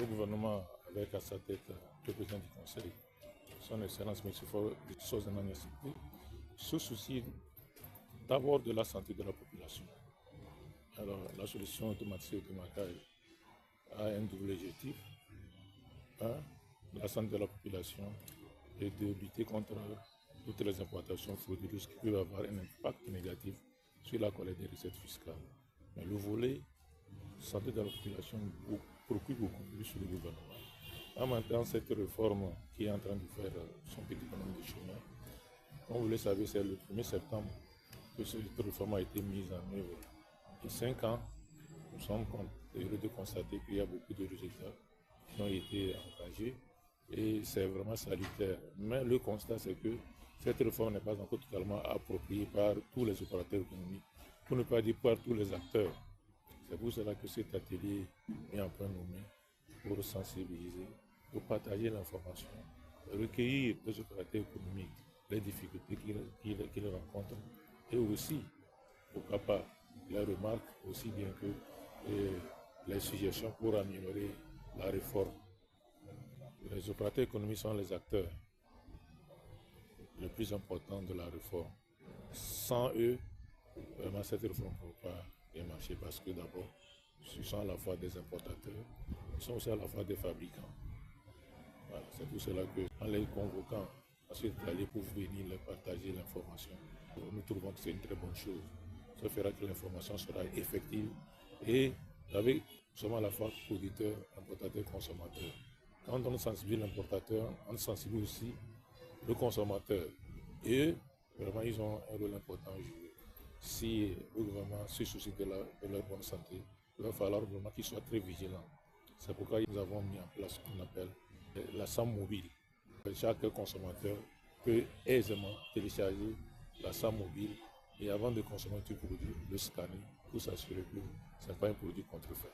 Le gouvernement, avec à sa tête le président du Conseil, son Excellence M. Sozana se soucie d'abord de la santé de la population. Alors, la solution automatisée de marquage a un double objectif. Un, la santé de la population et de lutter contre toutes les importations frauduleuses qui peuvent avoir un impact négatif sur la collecte des recettes fiscales. Mais le volet santé de la population préoccupe beaucoup plus le gouvernement. En même temps, cette réforme qui est en train de faire son petit bonhomme de chemin, comme vous le savez, c'est le 1er septembre que cette réforme a été mise en œuvre. Et 5 ans, nous sommes heureux de constater qu'il y a beaucoup de résultats qui ont été engagés et c'est vraiment salutaire. Mais le constat, c'est que cette réforme n'est pas encore totalement appropriée par tous les opérateurs économiques, pour ne pas dire par tous les acteurs. C'est pour cela que cet atelier est en point nommé pour sensibiliser, pour partager l'information, recueillir des opérateurs économiques, les difficultés qu'ils rencontrent et aussi, pourquoi pas, les remarques aussi bien que les suggestions pour améliorer la réforme. Les opérateurs économiques sont les acteurs les plus importants de la réforme. Sans eux, vraiment cette réforme ne peut pas bien marcher parce que d'abord, ce sont à la fois des importateurs, ils sont aussi à la fois des fabricants. Voilà, c'est pour cela qu'en les convoquant, ensuite d'aller pour venir leur partager l'information, nous trouvons que c'est une très bonne chose. Ça fera que l'information sera effective et avec seulement à la fois producteurs, importateurs, consommateurs. Quand on sensibilise l'importateur, on sensibilise aussi le consommateur. Et eux, vraiment, ils ont un rôle important à jouer. Si le gouvernement se soucie de leur bonne santé, il va falloir vraiment qu'ils soient très vigilants. C'est pourquoi nous avons mis en place ce qu'on appelle la SAM mobile. Chaque consommateur peut aisément télécharger la SAM mobile et avant de consommer tout produit, le scanner pour s'assurer que ce n'est pas un produit contrefait.